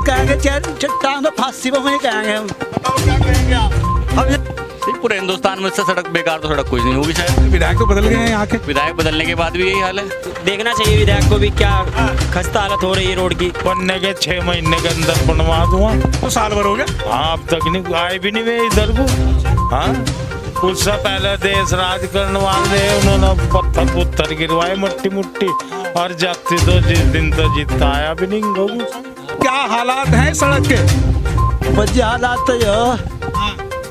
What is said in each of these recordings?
बात कहेंगे, टांग में फांसी पर कहेंगे हम। बताओ क्या कहेंगे आप? पूरे हिंदुस्तान में इससे सड़क बेकार तो सड़क कुछ नहीं होगी शायद। विधायक तो बदल गए हैं यहाँ के। विधायक बदलने के बाद भी यही हाल है। देखना चाहिए विधायक को भी, क्या खस्ता हालत हो रही है रोड की। बनने के 6 महीने के अंदर बनवा दूंगा। तो साल भर हो गया। हाँ, अब तक नहीं आए भी नहीं वे इधर को। हाँ, कुछ सा पहले देश राज करने वाले उन्होंने पत्थर गिरवाए मुट्ठी और जाते तो जिस दिन तो जीता आया भी नहीं गो। क्या हालात हैं सड़क के? बच्चे हालात तो ये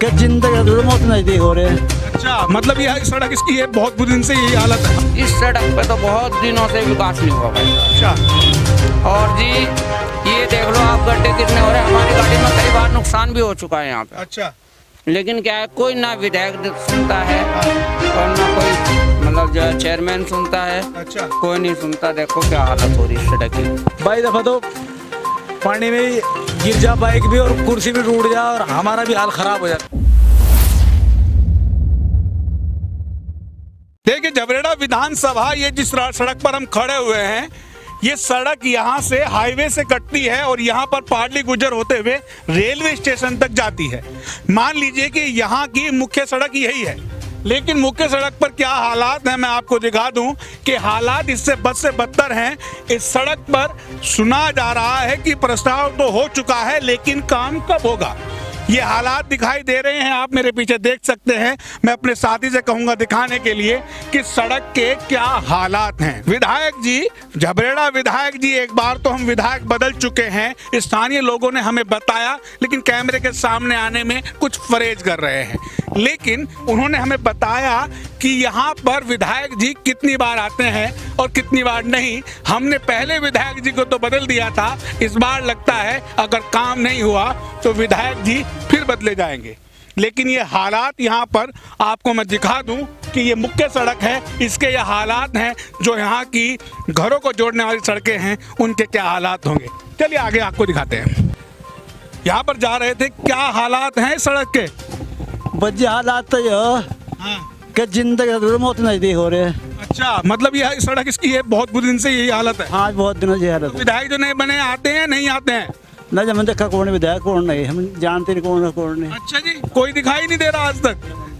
कि जिंदगी मौत नजदीक हो रहे हैं। अच्छा, मतलब यह सड़क इसकी है बहुत बुरी दिन से यही हालत है। इस सड़क पे तो बहुत दिनों से विकास नहीं हुआ भाई। अच्छा, और जी ये देख लो आप, गड्ढे कितने हो रहे हैं। हमारी गाड़ी में कई बार नुकसान भी हो चुका है यहाँ पे। अच्छा, लेकिन क्या है, कोई ना विधायक सुनता है और ना कोई मतलब जो चेयरमैन सुनता है। अच्छा, कोई नहीं सुनता। देखो क्या हालत हो रही है सड़क की। भाई दफा तो पानी में गिर जा बाइक भी और कुर्सी भी टूट जा और हमारा भी हाल खराब हो जाए। देखिए जबरेड़ा विधानसभा, ये जिस सड़क पर हम खड़े हुए हैं, ये सड़क यहाँ से हाईवे से कटती है और यहाँ पर पाडली गुजर होते हुए रेलवे स्टेशन तक जाती है। मान लीजिए कि यहाँ की मुख्य सड़क यही है, लेकिन मुख्य सड़क पर क्या हालात हैं मैं आपको दिखा दूं कि हालात इससे बद से बदतर हैं। इस सड़क पर सुना जा रहा है कि प्रस्ताव तो हो चुका है, लेकिन काम कब होगा? ये हालात दिखाई दे रहे हैं, आप मेरे पीछे देख सकते हैं। मैं अपने साथी से कहूंगा दिखाने के लिए कि सड़क के क्या हालात हैं। विधायक जी, जबरेड़ा विधायक जी, एक बार तो हम विधायक बदल चुके हैं, स्थानीय लोगों ने हमें बताया, लेकिन कैमरे के सामने आने में कुछ परहेज कर रहे हैं। लेकिन उन्होंने हमें बताया कि यहाँ पर विधायक जी कितनी बार आते हैं और कितनी बार नहीं। हमने पहले विधायक जी को तो बदल दिया था, इस बार लगता है अगर काम नहीं हुआ तो विधायक जी फिर बदले जाएंगे। लेकिन ये हालात यहाँ पर आपको मैं दिखा दूं कि ये मुख्य सड़क है, इसके ये हालात हैं। जो यहाँ की घरों को जोड़ने वाली सड़कें हैं, उनके क्या हालात होंगे, चलिए आगे आपको दिखाते हैं। यहाँ पर जा रहे थे, क्या हालात हैं सड़क के? बच्चे हालात तो ये कि जिंदगी मौत नजदीक हो रहे हैं। अच्छा, मतलब यह सड़क इसकी है बहुत बुरी दिन से यही हालत है। हाँ, बहुत दिनों से हालत है। विधायक जो नए बने आते हैं नहीं आते हैं? ना जब देखा कौन विधायक कौन नहीं, हम जानते नहीं कौन है कौन नहीं। अच्छा जी, कोई दिखाई नहीं दे रहा आज तक,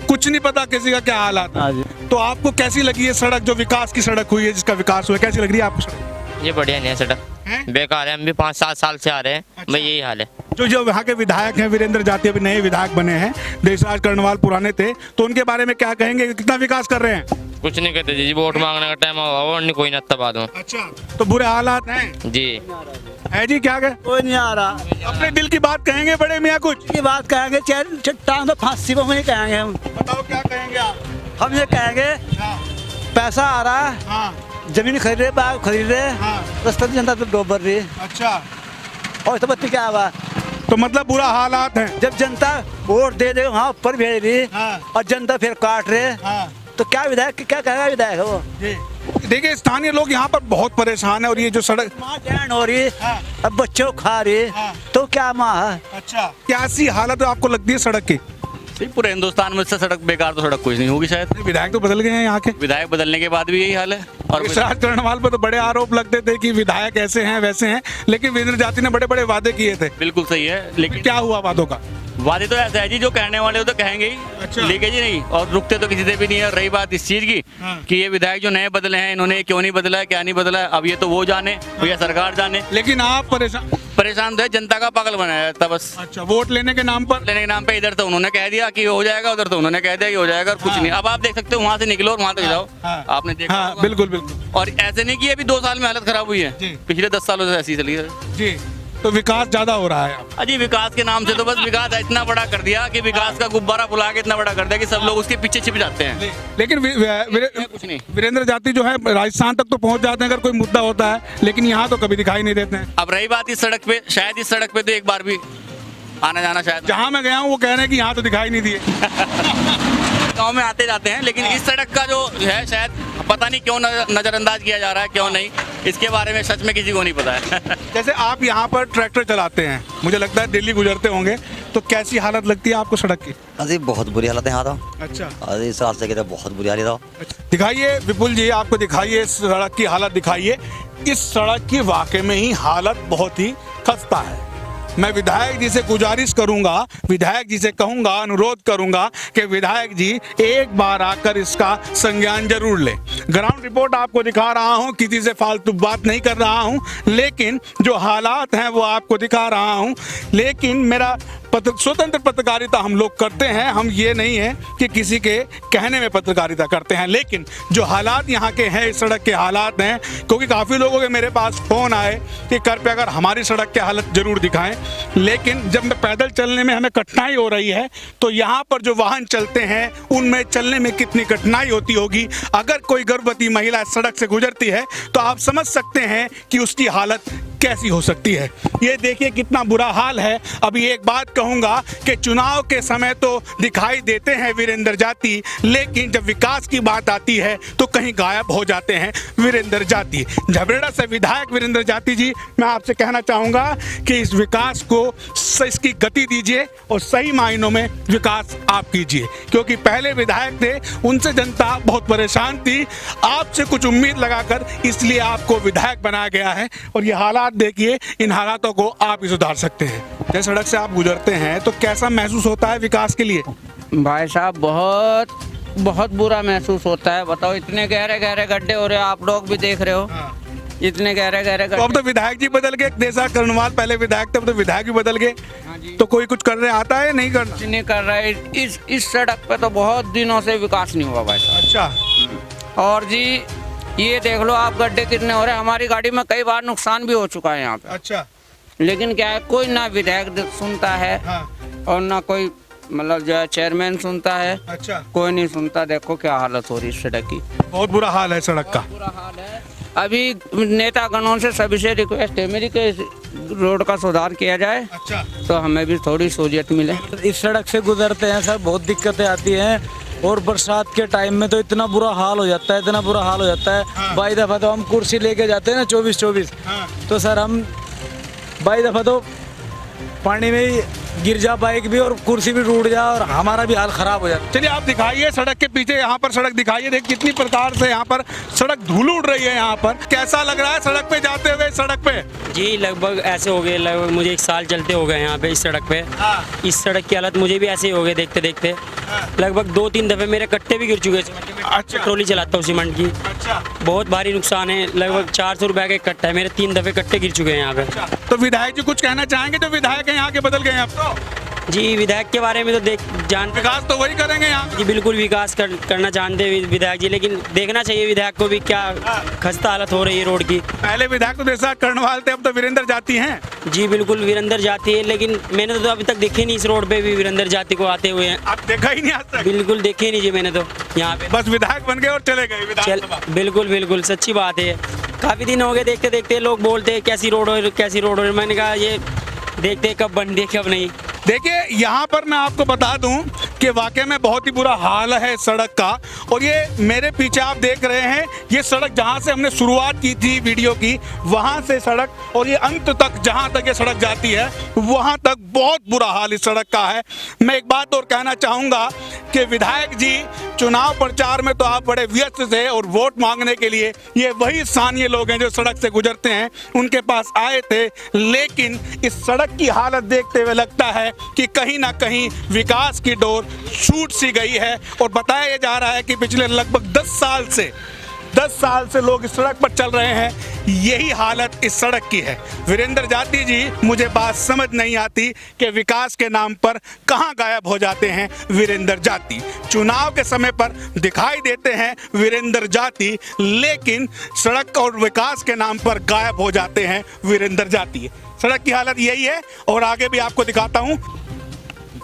कुछ नहीं पता किसी का क्या हालात है। हाँ जी। तो आपको कैसी लगी ये सड़क, जो विकास की सड़क हुई है, जिसका विकास हुआ है, कैसी लग रही है आपको सड़क? ये बढ़िया नहीं है सड़क, बेकार है। हम भी 5-7 साल से आ रहे हैं। अच्छा। भाई यही हाल है। जो यहाँ के विधायक हैं वीरेंद्र जाती, अभी नए विधायक बने हैं, देशराज कर्णवाल पुराने थे, तो उनके बारे में क्या कहेंगे, कितना विकास कर रहे हैं? कुछ नहीं कहते जी, वोट मांगने का टाइम और नहीं कोई नत्ता बाद में। अच्छा, तो बुरे हालात हैं जी। है जी, क्या कहे? कोई नहीं आ रहा। अपने दिल की बात कहेंगे बड़े मियाँ कुछ? की बात कहेंगे, टांग में फांसी पर कहेंगे हम। बताओ क्या कहेंगे आप? हम ये कहेंगे पैसा आ रहा है, हाँ, जमीन खरीद रहे, बाग खरीद रहे, हाँ। रास्ते में जनता तो डूब रही है। अच्छा, और तो बत्ती क्या हुआ, तो मतलब बुरा हालात हैं। जब जनता वोट दे दे वहाँ ऊपर भेज रही हाँ। और जनता फिर काट रहे, हाँ तो क्या विधायक, क्या कहेगा विधायक वो? जी, देखिए स्थानीय लोग यहाँ पर बहुत परेशान है, और ये जो सड़क माँ जैन हो रही, हाँ। अब बच्चों को खा रही, हाँ। तो क्या माँ है? अच्छा, कैसी हालत आपको लगती है सड़क की? पूरे हिंदुस्तान में इससे सड़क बेकार तो सड़क कुछ नहीं होगी शायद। विधायक तो बदल गए हैं यहाँ के। विधायक बदलने के बाद भी यही हाल है। और देशराज कर्णवाल पर तो बड़े आरोप लगते थे कि विधायक ऐसे हैं वैसे हैं, लेकिन वीरेंद्र जाती ने बड़े बड़े वादे किए थे। बिल्कुल सही है, लेकिन क्या हुआ वादों का? वादे तो ऐसा है जी, जो कहने वाले हो तो कहेंगे ही, अच्छा। लेके जी नहीं, और रुकते तो किसी से भी नहीं है। रही बात इस चीज की कि ये विधायक जो नए बदले हैं, इन्होंने क्यों नहीं बदला है, क्या नहीं बदला है, अब ये तो वो जाने, या सरकार जाने। लेकिन आप परेशान तो है, जनता का पागल बनाया था बस। अच्छा, वोट लेने के नाम पर? लेने के नाम पे इधर तो उन्होंने कह दिया कि हो जाएगा, उधर तो उन्होंने कह दिया कि हो जाएगा, और कुछ नहीं। अब आप देख सकते हो, वहाँ से निकलो और वहाँ तक जाओ, आपने देखा। हाँ, बिल्कुल बिल्कुल। और ऐसे नहीं कि अभी 2 साल में हालत खराब हुई है, पिछले 10 सालों से ऐसी चली है जी। तो विकास ज्यादा हो रहा है अजी। विकास के नाम से तो बस विकास इतना बड़ा कर दिया कि विकास का गुब्बारा फुला के इतना बड़ा कर दिया कि सब लोग उसके पीछे छिप जाते हैं। लेकिन कुछ नहीं। वीरेंद्र जाती जो है राजस्थान तक तो पहुंच जाते हैं अगर कोई मुद्दा होता है, लेकिन यहाँ तो कभी दिखाई नहीं देते हैं। अब रही बात इस सड़क पे, शायद इस सड़क पे तो एक बार भी आना जाना, शायद जहाँ मैं गया हूँ वो कह रहे हैं कि यहाँ तो दिखाई नहीं दिए। गाँव में आते जाते हैं, लेकिन इस सड़क का जो है शायद पता नहीं क्यों नजरअंदाज किया जा रहा है, क्यों नहीं, इसके बारे में सच में किसी को नहीं पता है। जैसे आप यहाँ पर ट्रैक्टर चलाते हैं, मुझे लगता है दिल्ली गुजरते होंगे, तो कैसी हालत लगती है आपको सड़क की? अरे बहुत बुरी हालत है यहाँ तो। अच्छा, अरे इस रास्ते की तो बहुत बुरी हालत है। दिखाइए विपुल जी, आपको दिखाइए इस सड़क की हालत दिखाइए। इस सड़क की वाकई में ही हालत बहुत ही खस्ता है। मैं विधायक जी से गुजारिश करूंगा, विधायक जी से कहूंगा, अनुरोध करूंगा कि विधायक जी एक बार आकर इसका संज्ञान जरूर ले। ग्राउंड रिपोर्ट आपको दिखा रहा हूं, किसी से फालतू बात नहीं कर रहा हूं, लेकिन जो हालात हैं वो आपको दिखा रहा हूं। लेकिन मेरा स्वतंत्र पत्रकारिता हम लोग करते हैं, हम ये नहीं है कि किसी के कहने में पत्रकारिता करते हैं, लेकिन जो हालात यहाँ के हैं, इस सड़क के हालात हैं, क्योंकि काफ़ी लोगों के मेरे पास फ़ोन आए कि कृपया अगर हमारी सड़क के हालत ज़रूर दिखाएं। लेकिन जब मैं पैदल चलने में हमें कठिनाई हो रही है, तो यहाँ पर जो वाहन चलते हैं उनमें चलने में कितनी कठिनाई होती होगी। अगर कोई गर्भवती महिला सड़क से गुजरती है तो आप समझ सकते हैं कि उसकी हालत कैसी हो सकती है। ये देखिए कितना बुरा हाल है। अभी एक बात कहूंगा कि चुनाव के समय तो दिखाई देते हैं वीरेंद्र जाती, लेकिन जब विकास की बात आती है तो कहीं गायब हो जाते हैं वीरेंद्र जाती। झबरेड़ा से विधायक वीरेंद्र जाती जी, मैं आपसे कहना चाहूंगा कि इस विकास को इसकी गति दीजिए और सही मायनों में विकास आप कीजिए, क्योंकि पहले विधायक थे, उनसे जनता बहुत परेशान थी, आपसे कुछ उम्मीद लगाकर इसलिए आपको विधायक बनाया गया है। और ये हालात देखिए, इन हालातों को आप ही सुधार सकते हैं। जब सड़क से आप गुजरते हैं तो कैसा महसूस होता है विकास के लिए? भाई साहब बहुत बहुत बुरा महसूस होता है। बताओ, इतने गहरे गहरे गड्ढे हो रहे हैं, आप लोग भी देख रहे हो, इतने गहरे गहरे तो अब तो विधायक जी बदल गए, देसा कर्णवाल पहले विधायक थे, अब तो विधायक भी बदल गए, तो कोई कुछ करने आता है नहीं करना? कुछ नहीं कर रहा है। इस सड़क पे तो बहुत दिनों से विकास नहीं हुआ भाई साहब। अच्छा। और जी ये देख लो आप, गड्ढे कितने हो रहे हैं, हमारी गाड़ी में कई बार नुकसान भी हो चुका है यहाँ पे। अच्छा। लेकिन क्या है, कोई ना विधायक सुनता है और ना कोई मतलब जो है चेयरमैन सुनता है। अच्छा। कोई नहीं सुनता। देखो क्या हालत हो रही है सड़क की, बहुत बुरा हाल है सड़क का। बुरा हाल है। अभी नेता गणों से सभी से रिक्वेस्ट है मेरी कि रोड का सुधार किया जाए। अच्छा। तो हमें भी थोड़ी सहूलियत मिले। इस सड़क से गुजरते हैं सर, बहुत दिक्कतें आती हैं, और बरसात के टाइम में तो इतना बुरा हाल हो जाता है, इतना बुरा हाल हो जाता है। बाई दफ़ा तो हम कुर्सी लेके जाते हैं ना 24-24, तो सर हम बाई दफ़ा तो पानी में ही गिर जा, बाइक भी और कुर्सी भी टूट जा और हमारा भी हाल खराब हो जाता। चलिए आप दिखाइए सड़क के पीछे, यहाँ पर सड़क दिखाइए, देख कितनी प्रकार से यहाँ पर सड़क धूल उड़ रही है। यहाँ पर कैसा लग रहा है सड़क पे जाते हुए? सड़क पे जी लगभग ऐसे हो गए, लगभग मुझे 1 साल चलते हो गए यहाँ पे इस सड़क पे। इस सड़क की हालत मुझे भी ऐसे ही हो गए देखते देखते। लगभग 2-3 दफ़े मेरे कट्टे भी गिर चुके हैं। अच्छा। ट्रॉली चलाता हूँ सीमेंट की। अच्छा। बहुत भारी नुकसान है, लगभग 400 रुपये का एक कट्टा है, मेरे 3 दफ़े कट्टे गिर चुके हैं यहाँ पे। तो विधायक जी कुछ कहना चाहेंगे? जो विधायक है यहाँ के बदल गए हैं अब तो। जी विधायक के बारे में तो विकास तो वही करेंगे यहाँ। जी बिल्कुल विकास करना चाहते हैं विधायक जी, लेकिन देखना चाहिए विधायक को भी क्या खस्ता हालत हो रही है रोड की। पहले विधायक तो देसा कर्णवाल थे, अब तो वीरेंद्र जाती हैं। जी बिल्कुल वीरेंद्र जाती है, लेकिन मैंने तो अभी तक देखे नहीं इस रोड पे भी वीरेंद्र जाती को आते हुए। आप देखा ही नहीं आज तक? बिल्कुल देखे नहीं जी मैंने तो यहाँ पे। बस विधायक बन गए और चले गए विधानसभा। बिल्कुल बिल्कुल सच्ची बात है। काफ़ी दिन हो गए देखते देखते, लोग बोलते हैं कैसी रोड हो, कैसी रोड हो। मैंने कहा ये देखते कब बन रही है कब नहीं। देखिए यहाँ पर मैं आपको बता दूं कि वाकई में बहुत ही बुरा हाल है सड़क का। और ये मेरे पीछे आप देख रहे हैं, ये सड़क जहाँ से हमने शुरुआत की थी वीडियो की, वहाँ से सड़क और ये अंत तक जहाँ तक ये सड़क जाती है वहाँ तक बहुत बुरा हाल इस सड़क का है। मैं एक बात और कहना चाहूँगा कि विधायक जी चुनाव प्रचार में तो आप बड़े व्यस्त थे, और वोट मांगने के लिए ये वही स्थानीय लोग हैं जो सड़क से गुजरते हैं, उनके पास आए थे। लेकिन इस सड़क की हालत देखते हुए लगता है कि कहीं ना कहीं विकास की डोर छूट सी गई है। और बताया जा रहा है कि पिछले लगभग 10 साल से लोग इस सड़क पर चल रहे हैं, यही हालत इस सड़क की है। वीरेंद्र जाती जी, मुझे बात समझ नहीं आती कि विकास के नाम पर कहां गायब हो जाते हैं वीरेंद्र जाती। चुनाव के समय पर दिखाई देते हैं वीरेंद्र जाती, लेकिन सड़क और विकास के नाम पर गायब हो जाते हैं वीरेंद्र जाती। सड़क की हालत यही है, और आगे भी आपको दिखाता हूं।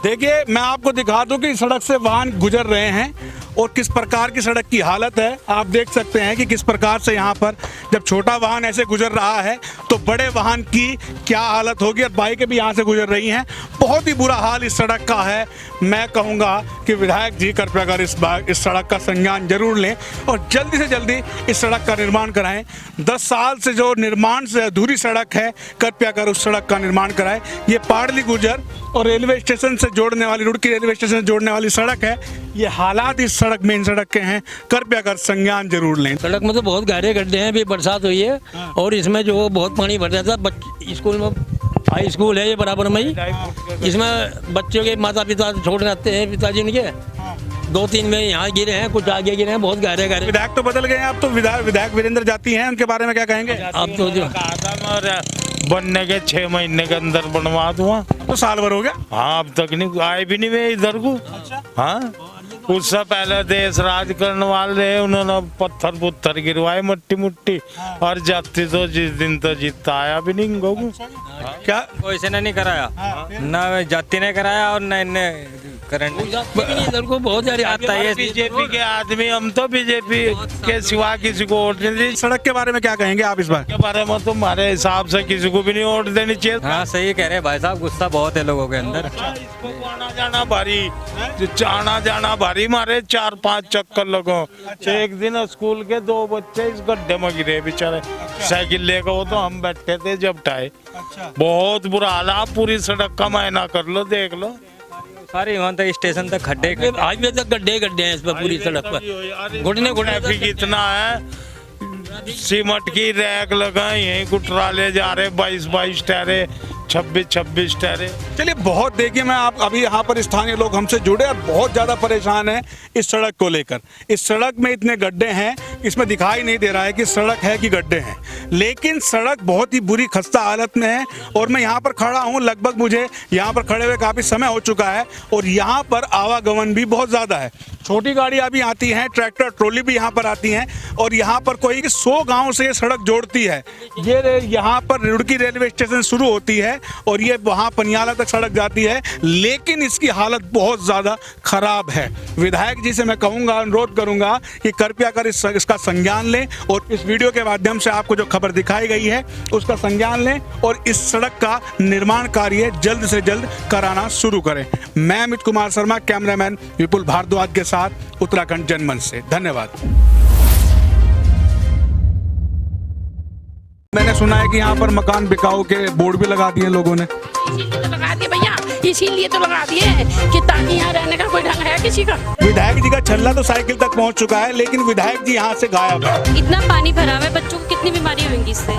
देखिए मैं आपको दिखा दूं कि सड़क से वाहन गुजर रहे हैं और किस प्रकार की सड़क की हालत है। आप देख सकते हैं कि किस प्रकार से यहाँ पर जब छोटा वाहन ऐसे गुजर रहा है तो बड़े वाहन की क्या हालत होगी, और बाइकें भी यहाँ से गुजर रही हैं। बहुत ही बुरा हाल इस सड़क का है। मैं कहूँगा कि विधायक जी कृपया कर इस सड़क का संज्ञान जरूर लें और जल्दी से जल्दी इस सड़क का निर्माण कराएं। 10 साल से जो निर्माण से अधूरी सड़क है, कृपया कर उस सड़क का निर्माण कराएं। ये पाडली गुजर और रेलवे स्टेशन से जोड़ने वाली, रुड़की रेलवे स्टेशन से जोड़ने वाली सड़क है। ये हालात इस सड़क, मेन सड़क के हैं, कृपया कर संज्ञान जरूर लें। सड़क में तो बहुत गहरे गड्ढे हैं, अभी बरसात हुई है और इसमें जो बहुत पानी भर जाता है। स्कूल में हाई स्कूल है ये बराबर में ही, इसमें बच्चों के माता पिता छोड़ने आते हैं, पिताजी उनके 2-3 में यहाँ गिरे हैं, कुछ आगे गिरे हैं, बहुत गहरे गहरे। विधायक तो बदल गए हैं, अब तो विधायक वीरेंद्र जाती हैं, उनके बारे में क्या कहेंगे? अब तो जो बनने के 6 महीने के अंदर बनवा दूंगा। तो साल भर हो गया। हाँ, अब तक नहीं आए भी नहीं वे इधर को। हाँ, उससे पहले देश राज करने वाले उन्होंने पत्थर पुत्थर गिरवाए, मट्टी मुट्टी, और जाति तो जिस दिन तो जीता आया भी नहीं गोगू। क्या कोई से नहीं कराया, ना जाति ने कराया और न इन्हें करंट इधर को बहुत आता है। बीजेपी के आदमी, हम तो बीजेपी के सिवा किसी को वोट नहीं दी। सड़क के बारे में क्या कहेंगे आप इस बार? के बारे में तो हमारे हिसाब से किसी को भी नहीं वोट देनी चाहिए। हाँ सही कह रहे हैं भाई साहब, गुस्सा बहुत है लोगों के अंदर। इसको आना जाना भारी, आना जाना भारी, मारे 4-5 चक्कर लगो। एक दिन स्कूल के 2 बच्चे इस गड्ढे में गिरे बेचारे, साइकिल लेकर, वो तो हम बैठे थे जब टाए। बहुत बुरा हाल, आप पूरी सड़क का मायना कर लो, देख लो, सारे वहाँ तक स्टेशन तक खड्डे, हाईवे तक गड्ढे गड्ढे हैं इस पर पूरी सड़क पर, घुटने ट्रैफिक इतना है, सीमेंट की रैक लगाई, यही कुटरा ले जा रहे, 22 टायरे, 26 टायरे। चलिए, बहुत देखिए, मैं आप अभी यहाँ पर स्थानीय लोग हमसे जुड़े और बहुत ज़्यादा परेशान हैं इस सड़क को लेकर। इस सड़क में इतने गड्ढे हैं, इसमें दिखाई नहीं दे रहा है कि सड़क है कि गड्ढे हैं, लेकिन सड़क बहुत ही बुरी खस्ता हालत में है। और मैं यहाँ पर खड़ा हूँ, लगभग मुझे यहाँ पर खड़े हुए काफ़ी समय हो चुका है, और यहाँ पर आवागमन भी बहुत ज़्यादा है। छोटी गाड़ियाँ भी आती हैं, ट्रैक्टर ट्रॉली भी यहाँ पर आती हैं, और यहाँ पर कोई 100 गाँव से ये सड़क जोड़ती है। ये यहाँ पर रुड़की रेलवे स्टेशन शुरू होती है और ये वहाँ पनियाला तक सड़क जाती है, लेकिन इसकी हालत बहुत ज़्यादा खराब है। विधायक जी से मैं कहूँगा, अनुरोध करूँगा कि कृपया कर इसका संज्ञान लें, और इस वीडियो के माध्यम से आपको जो खबर दिखाई गई है उसका संज्ञान लें, और इस सड़क का निर्माण कार्य जल्द से जल्द कराना शुरू करें। मैं अमित कुमार शर्मा, कैमरामैन विपुल भारद्वाज के साथ, उत्तराखंड जनमंच से। धन्यवाद। मैंने सुना है कि यहाँ पर मकान बिकाऊ के बोर्ड भी लगा दिए लोगों ने। इसीलिए तो लगा दिए भैया, इसीलिए तो लगा दिए कि ताकि यहाँ रहने का कोई ढंग है किसी का। विधायक जी का छल्ला तो साइकिल तक पहुँच चुका है, लेकिन विधायक जी यहाँ से गायब है। इतना पानी भरा हुआ है, बच्चों को कितनी बीमारी होंगी इससे।